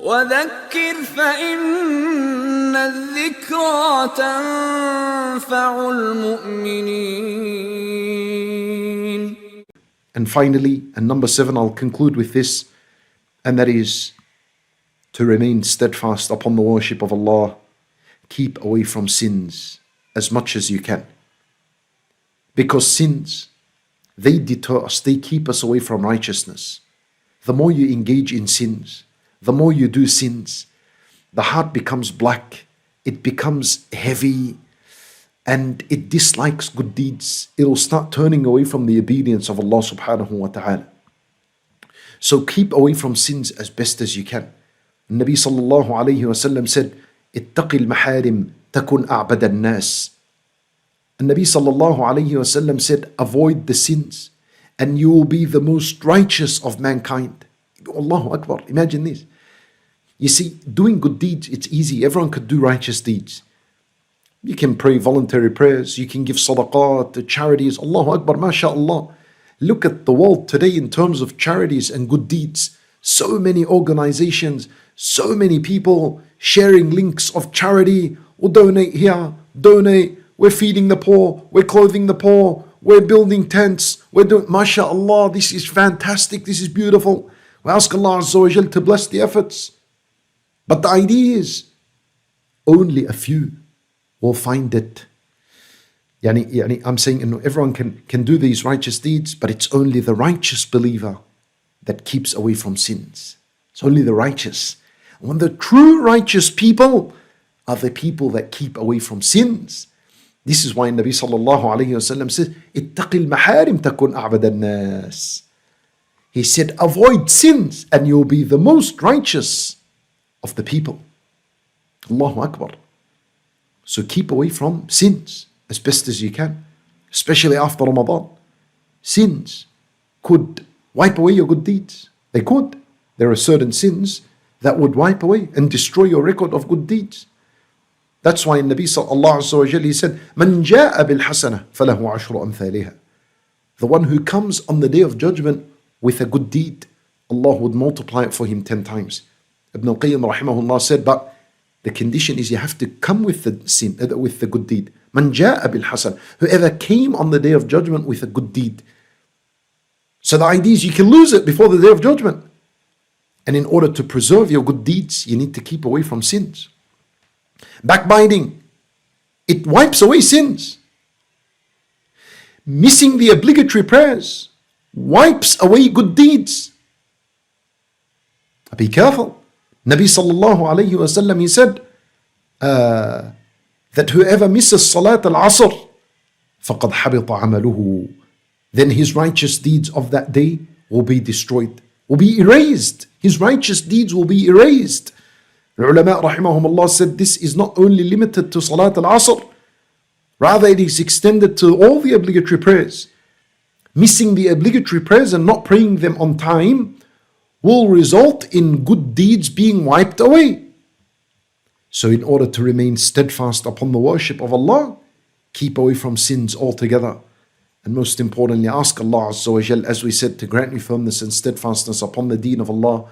وذكر فإن الذكرى تنفع المؤمنين. And finally, and number 7, I'll conclude with this, and that is to remain steadfast upon the worship of Allah. Keep away from sins as much as you can. Because sins, they deter us, they keep us away from righteousness. The more you engage in sins, the more you do sins, the heart becomes black, it becomes heavy, and it dislikes good deeds. It will start turning away from the obedience of Allah subhanahu wa ta'ala. So keep away from sins as best as you can. Nabi sallallahu alayhi wa sallam said, اتق المحارم تكن أعبد الناس. And Nabi sallallahu alayhi wa sallam said, avoid the sins and you will be the most righteous of mankind. Allahu Akbar, imagine this. You see, doing good deeds, it's easy. Everyone could do righteous deeds. You can pray voluntary prayers, you can give sadaqat, charities, Allahu Akbar, mashallah. Look at the world today in terms of charities and good deeds. So many organizations, so many people sharing links of charity. We'll donate here, donate, we're feeding the poor, we're clothing the poor, we're building tents, we're doing, mashallah, this is fantastic, this is beautiful. We ask Allah Azza wa Jal to bless the efforts. But the idea is, only a few will find it. I'm saying everyone can do these righteous deeds, but it's only the righteous believer that keeps away from sins. It's only the righteous. When the true righteous people are the people that keep away from sins. This is why Nabi sallallahu alayhi wa sallam says, اتق المحارم تكن أعبد الناس. He said, avoid sins and you'll be the most righteous of the people. Allahu Akbar. So keep away from sins as best as you can, especially after Ramadan. Sins could wipe away your good deeds. They could. There are certain sins that would wipe away and destroy your record of good deeds. That's why Nabi sallallahu alaihi wasallam he said, "Man jaa bil hasana falahu ashru amthaliha." The one who comes on the day of judgment with a good deed, Allah would multiply it for him 10 times. Ibn al-Qayyim rahimahullah said, but the condition is you have to come with the sin, with the good deed. Man jaa bil hasan, whoever came on the day of judgment with a good deed. So the idea is you can lose it before the day of judgment. And in order to preserve your good deeds, you need to keep away from sins. Backbiting, it wipes away sins. Missing the obligatory prayers wipes away good deeds. Be careful. Nabi sallallahu alayhi wa sallam, he said that whoever misses Salat al-Asr, فَقَدْ حَبِطَ عَمَلُهُ, then his righteous deeds of that day will be destroyed, will be erased. His righteous deeds will be erased. The ulama rahimahumullah said this is not only limited to Salat al-Asr, rather it is extended to all the obligatory prayers. Missing the obligatory prayers and not praying them on time will result in good deeds being wiped away. So in order to remain steadfast upon the worship of Allah, keep away from sins altogether. And most importantly, ask Allah Azza wa Jal, as we said, to grant you firmness and steadfastness upon the deen of Allah.